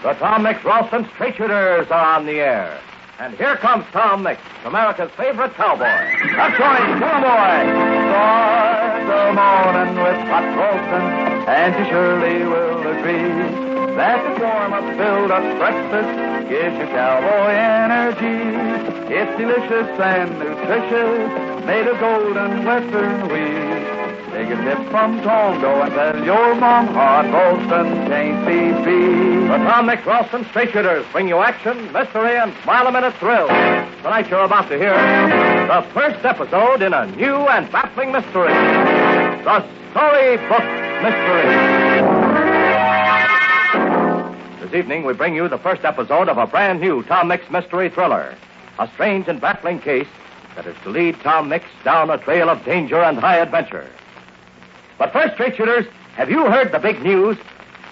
The Tom Mix Ralston Straight Shooters are on the air. And here comes Tom Mix, America's favorite cowboy. That's right, cowboy! Start the morning with hot roasting, and you surely will agree that the warm-up, filled-up breakfast gives you cowboy energy. It's delicious and nutritious, made of golden western wheat. Take a tip from Tongo and tell your mom hot roastin' can't be beat. The Tom Mix Ralston Straight Shooters bring you action, mystery, and mile-a-minute thrill. Tonight you're about to hear the first episode in a new and baffling mystery. The Storybook Mystery. This evening we bring you the first episode of a brand new Tom Mix mystery thriller. A strange and baffling case that is to lead Tom Mix down a trail of danger and high adventure. But first, Straight Shooters, have you heard the big news?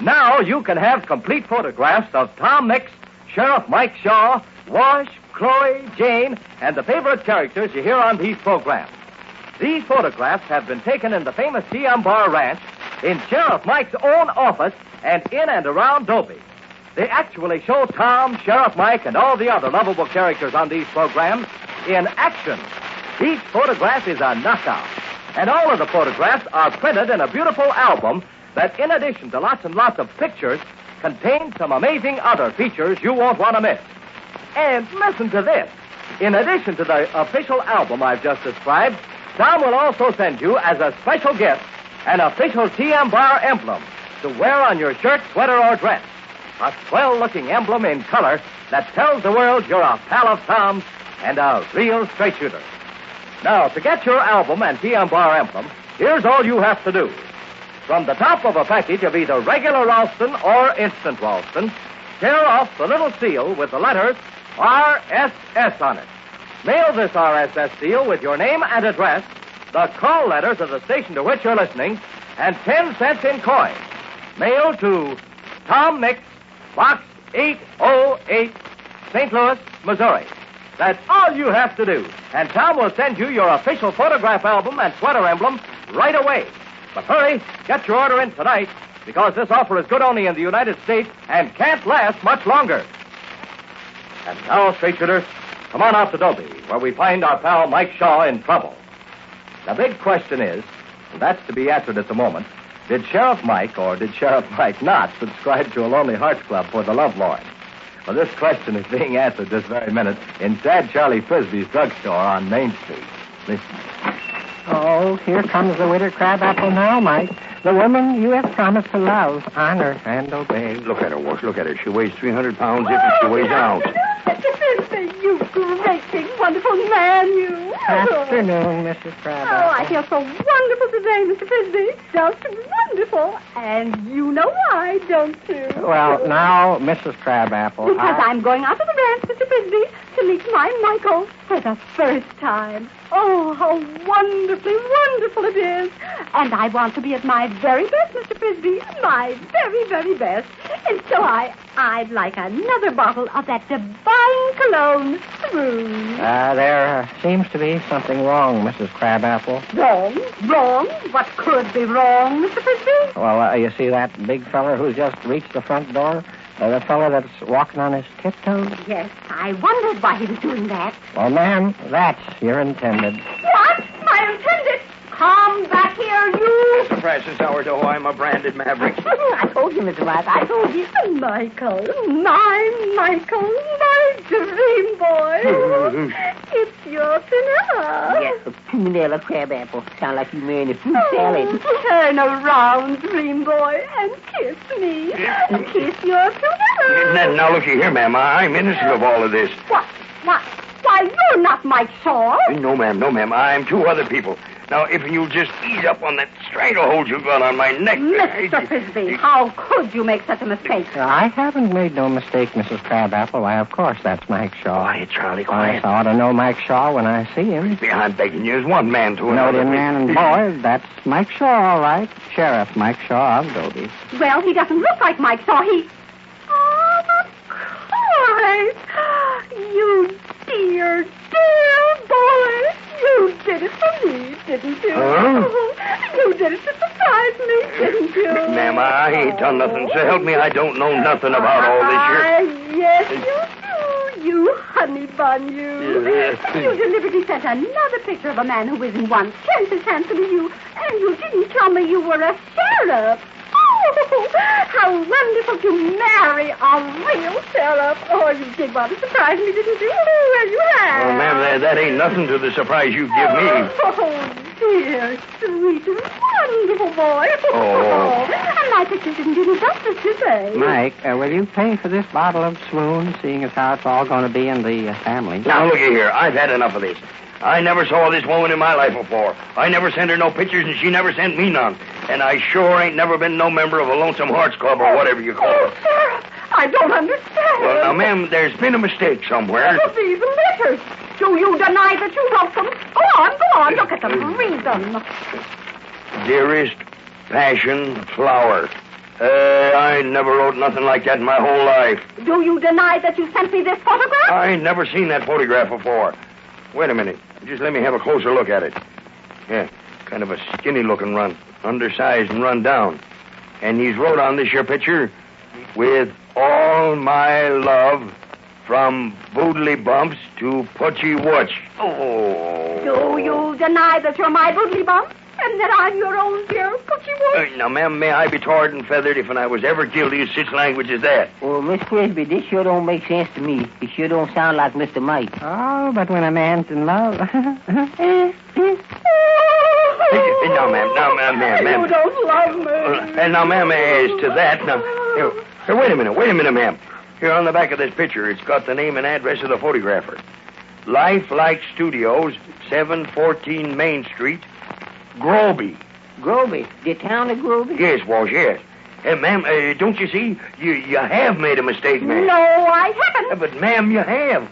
Now you can have complete photographs of Tom Mix, Sheriff Mike Shaw, Wash, Chloe, Jane, and the favorite characters you hear on these programs. These photographs have been taken in the famous TM Bar Ranch, in Sheriff Mike's own office, and in and around Dobie. They actually show Tom, Sheriff Mike, and all the other lovable characters on these programs in action. Each photograph is a knockout. And all of the photographs are printed in a beautiful album that, in addition to lots and lots of pictures, contains some amazing other features you won't want to miss. And listen to this. In addition to the official album I've just described, Tom will also send you, as a special gift, an official TM Bar emblem to wear on your shirt, sweater, or dress. A swell-looking emblem in color that tells the world you're a pal of Tom's and a real straight shooter. Now, to get your album and TM Bar emblem, here's all you have to do. From the top of a package of either regular Ralston or instant Ralston, tear off the little seal with the letters RSS on it. Mail this RSS seal with your name and address, the call letters of the station to which you're listening, and 10 cents in coin. Mail to Tom Mix, Box 808, St. Louis, Missouri. That's all you have to do. And Tom will send you your official photograph album and sweater emblem right away. But hurry, get your order in tonight, because this offer is good only in the United States and can't last much longer. And now, Straight Shooters, come on out to Dobie, where we find our pal Mike Shaw in trouble. The big question is, and that's to be answered at the moment, did Sheriff Mike or did Sheriff Mike not subscribe to a Lonely Hearts Club for the Lovelorn? Well, this question is being answered this very minute in Sad Charlie Frisbee's drugstore on Main Street. Listen. Oh, here comes the withered crabapple now, Mike. The woman you have promised to love, honor, and obey. Look at her, Wash. Look at her. She weighs 300 pounds if she weighs an ounce. Mr. Frisbee, you great big wonderful man, you. Afternoon, Mrs. Crabapple. Oh, I feel so wonderful today, Mr. Frisbee. Just wonderful. And you know why, don't you? Well, now, Mrs. Crabapple, Because I'm going out to the ranch, Mr. Frisbee, to meet my Michael for the first time. Oh, how wonderfully wonderful it is. And I want to be at my very best, Mr. Frisbee. My very, very best. And so I'd like another bottle of that divine cologne, Ruth. There seems to be something wrong, Mrs. Crabapple. Wrong? Wrong? What could be wrong, Mr. Frisbee? Well, you see that big feller who's just reached the front door? The fellow that's walking on his tiptoes? Yes, I wondered why he was doing that. Well, ma'am, that's your intended. What? My intended? Come back here, you... Mr. Francis Sourdough, I'm a branded maverick. I told you, Mr. Black, I told you. Michael, my dream boy. It's your Pinella. Yes, Pinella Crabapple. Sound like you made a fruit salad. Turn around, dream boy, and kiss me. Kiss your Pinella. Now, looky here, ma'am. I'm innocent of all of this. What? Why, you're not Mike Shaw. No, ma'am. I'm two other people. Now, if you'll just ease up on that stranglehold you got on my neck. Mr. Frisbee, how could you make such a mistake? I haven't made no mistake, Mrs. Crabapple. Why, of course, that's Mike Shaw. Quiet, Charlie, I quiet. ought to know Mike Shaw when I see him. I'm begging you, as one man to No, another. dear man and boy, that's Mike Shaw, all right. Sheriff Mike Shaw of Dobie. Well, he doesn't look like Mike Shaw. Oh, of course. You dear boy. You did it for me, didn't you? Huh? You did it to surprise me, didn't you? Ma'am, I ain't done nothing. So help me, I don't know nothing about all this here. Yes, you do. You honey bun, you. Yes. You deliberately sent another picture of a man who isn't one-tenth as handsome as you, and you didn't tell me you were a sheriff. Oh, how wonderful to marry a real sheriff. Oh, you did want to surprise me, didn't you? Well, you have. Well, ma'am, that ain't nothing to the surprise you give me. Oh, dear, sweet, wonderful boy. Oh. And my pictures didn't do me justice, did they? Mike, will you pay for this bottle of swoon, seeing as how it's all going to be in the family? Now, looky here. I've had enough of this. I never saw this woman in my life before. I never sent her no pictures, and she never sent me none. And I sure ain't never been no member of a Lonesome Hearts Club or whatever you call it. Sheriff, I don't understand. Well, now, ma'am, there's been a mistake somewhere. What are these letters? Do you deny that you wrote them? Go on, look at them, read them. Dearest Passion Flower. I never wrote nothing like that in my whole life. Do you deny that you sent me this photograph? I ain't never seen that photograph before. Wait a minute. Just let me have a closer look at it. Yeah, kind of a skinny-looking runt, undersized and run down. And he's wrote on this here picture, with all my love, from Boodly Bumps to Putchy Wutch. Oh. Do you deny that you're my Boodly Bump? And that I'm your own dear Putchy Wutch? Now, ma'am, may I be tarred and feathered if I was ever guilty of such language as that? Well, Miss Frisbee, this sure don't make sense to me. It sure don't sound like Mr. Mike. Oh, but when a man's in love... No, ma'am. You don't love me. And now, ma'am, as to that, now... Here, wait a minute, ma'am. Here on the back of this picture, it's got the name and address of the photographer. Lifelike Studios, 714 Main Street, Groby. Groby? The town of Groby? Yes, Walsh, yes. Ma'am, don't you see? You have made a mistake, ma'am. No, I haven't. But, ma'am, you have.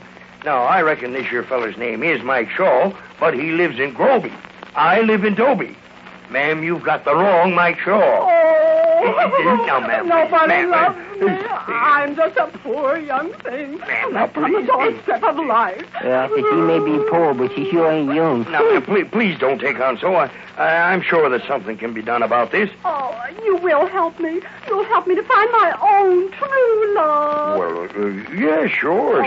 Now, I reckon this here feller's name is Mike Shaw, but he lives in Groby. I live in Dobie. Ma'am, you've got the wrong Mike Shaw. Oh, now, ma'am. Nobody loves me. I'm just a poor young thing. Ma'am, left on the doorstep of life. Yeah, she may be poor, but she sure ain't young. Now, ma'am, please don't take on so. I'm sure that something can be done about this. Oh, you will help me. You'll help me to find my own true love. Well, yeah, sure.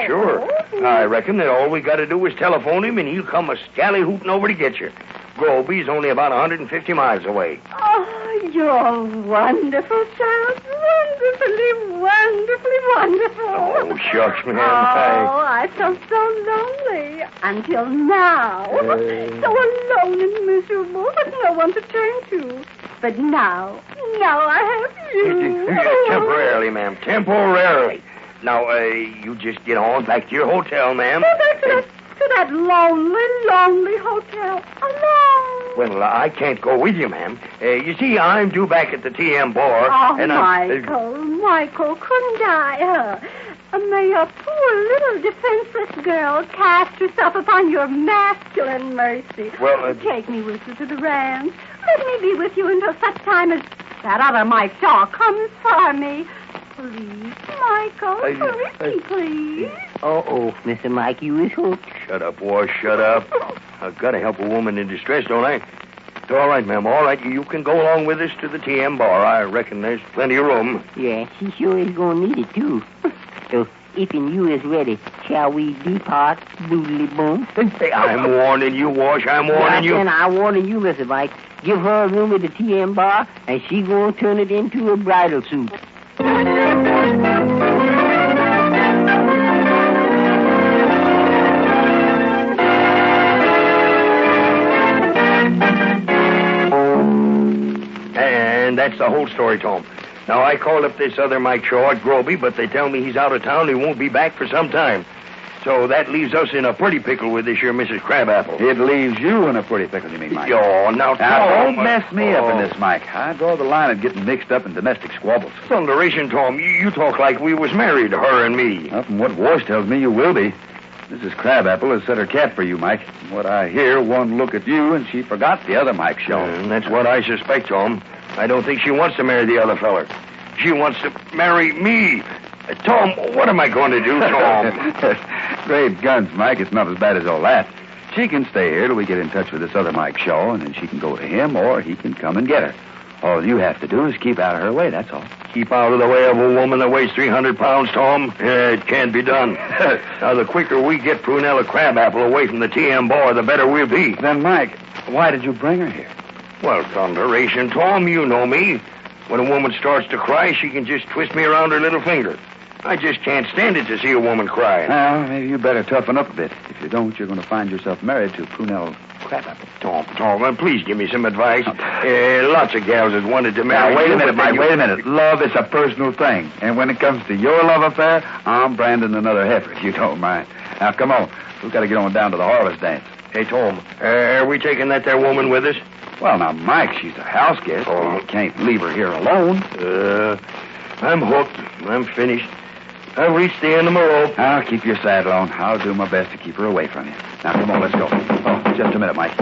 I reckon that all we got to do is telephone him, and he'll come a scally-hooting over to get you. Groby's only about 150 miles away. Oh, you're wonderful, child. Wonderfully wonderful. Oh, shucks, ma'am. I felt so lonely until now. So alone and miserable, with no one to turn to. But now I have you. Temporarily, ma'am. Temporarily. Now, you just get on back to your hotel, ma'am. To that lonely hotel. Alone. Well, I can't go with you, ma'am. You see, I'm due back at the TM bar. Oh, and Michael, couldn't I? May a poor little defenseless girl cast herself upon your masculine mercy. Well, take me with you to the ranch. Let me be with you until such time as that other Mike Shaw comes for me. Please, Michael, please. Uh-oh, Mr. Mike, you is hooked. Shut up, Wash, shut up. I've got to help a woman in distress, don't I? All right, ma'am, all right. You can go along with us to the TM bar. I reckon there's plenty of room. Yeah, she sure is going to need it, too. So, if and you is ready, shall we depart, Boodly Boom? I'm warning you, Wash, I'm warning you. And I'm warning you, Mr. Mike. Give her a room at the TM bar, and she going to turn it into a bridal suit. And that's the whole story, Tom. Now, I called up this other Mike Shaw at Groby, but they tell me he's out of town. He won't be back for some time. So that leaves us in a pretty pickle with this here Mrs. Crabapple. It leaves you in a pretty pickle, you mean, Mike? Oh, now, Tom. Don't mess me up in this, Mike. I draw the line at getting mixed up in domestic squabbles. Thunderation, Tom. You talk like we was married, her and me. Well, from what Wash tells me, you will be. Mrs. Crabapple has set her cap for you, Mike. From what I hear, one look at you, and she forgot the other Mike Shaw. That's what I suspect, Tom. I don't think she wants to marry the other feller. She wants to marry me. Tom, what am I going to do, Tom? Great guns, Mike. It's not as bad as all that. She can stay here till we get in touch with this other Mike Shaw, and then she can go to him, or he can come and get her. All you have to do is keep out of her way, that's all. Keep out of the way of a woman that weighs 300 pounds, Tom? Yeah, it can't be done. Now, the quicker we get Prunella Crabapple away from the TM bar, the better we'll be. Then, Mike, why did you bring her here? Well, thunderation, Tom, you know me. When a woman starts to cry, she can just twist me around her little finger. I just can't stand it to see a woman crying. Well, maybe you better toughen up a bit. If you don't, you're going to find yourself married to Prunella Crabapple. Tom, please give me some advice. Lots of gals has wanted to marry. Now, wait you, a minute, but Mike, wait a minute. Love is a personal thing. And when it comes to your love affair, I'm branding another heifer, if you don't mind. Now, come on. We've got to get on down to the harvest dance. Hey, Tom, are we taking that there woman with us? Well, now, Mike, she's a house guest. Oh. We can't leave her here alone. I'm hooked. I'm finished. I've reached the end of my rope. Now, keep your saddle on. I'll do my best to keep her away from you. Now, come on, let's go. Oh, just a minute, Mike.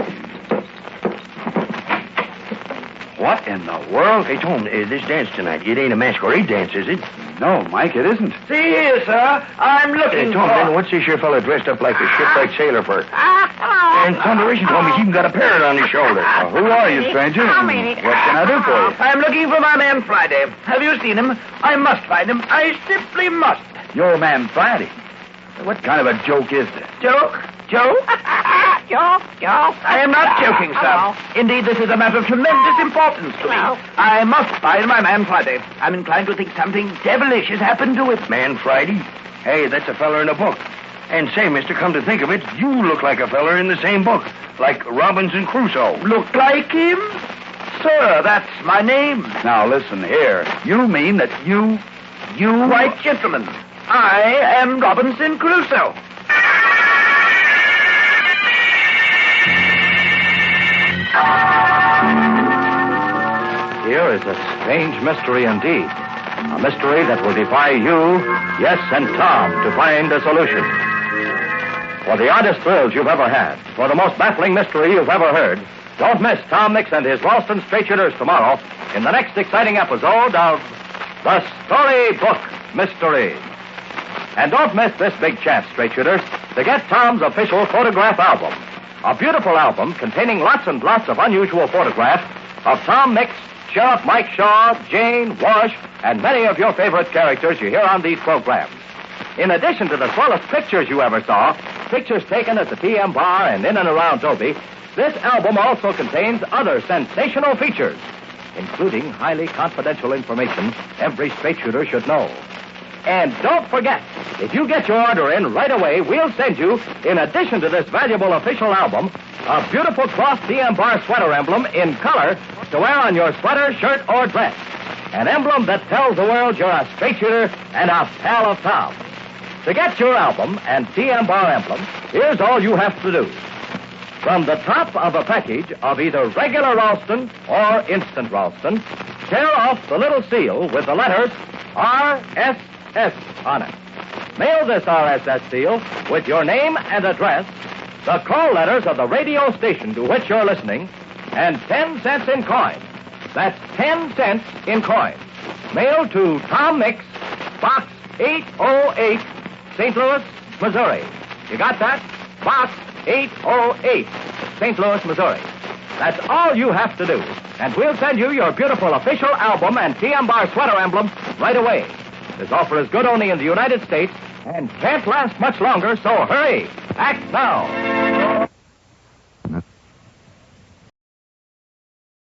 What in the world? Hey, Tom, this dance tonight, it ain't a masquerade dance, is it? No, Mike, it isn't. See here, sir. I'm looking Tom, for... then what's this here fella dressed up like a shipwrecked sailor for? And thunderation told me he's even got a parrot on his shoulder. Who are you, stranger? And what can I do for you? I'm looking for my man Friday. Have you seen him? I must find him. I simply must. Your man Friday. What kind of a joke is this? Joke? Joke? Joke? I am not joking, sir. Indeed, this is a matter of tremendous importance to me. I must find my man Friday. I'm inclined to think something devilish has happened to him. Man Friday? Hey, that's a fella in a book. And say, mister, come to think of it, you look like a fella in the same book. Like Robinson Crusoe. Look like him? Sir, that's my name. Now, listen here. You mean that you... White gentleman, I am Robinson Crusoe. Here is a strange mystery indeed. A mystery that will defy you, yes, and Tom, to find a solution. For the oddest thrills you've ever had, for the most baffling mystery you've ever heard, don't miss Tom Mix and his Ralston Straight Shooters tomorrow in the next exciting episode of The Storybook Mystery. And don't miss this big chance, Straight Shooters, to get Tom's official photograph album. A beautiful album containing lots and lots of unusual photographs of Tom Mix, Sheriff Mike Shaw, Jane, Wash, and many of your favorite characters you hear on these programs. In addition to the swellest pictures you ever saw, pictures taken at the TM Bar and in and around Toby, this album also contains other sensational features, including highly confidential information every straight shooter should know. And don't forget, if you get your order in right away, we'll send you, in addition to this valuable official album, a beautiful cloth TM Bar sweater emblem in color to wear on your sweater, shirt, or dress. An emblem that tells the world you're a straight shooter and a pal of Tom. To get your album and TM Bar emblem, here's all you have to do. From the top of a package of either regular Ralston or instant Ralston, tear off the little seal with the letters RSS on it. Mail this RSS seal with your name and address, the call letters of the radio station to which you're listening, and 10 cents in coin. That's 10 cents in coin. Mail to Tom Mix, Box 808, St. Louis, Missouri. You got that? Box 808, St. Louis, Missouri. That's all you have to do. And we'll send you your beautiful official album and TM Bar sweater emblem right away. This offer is good only in the United States and can't last much longer, so hurry. Act now.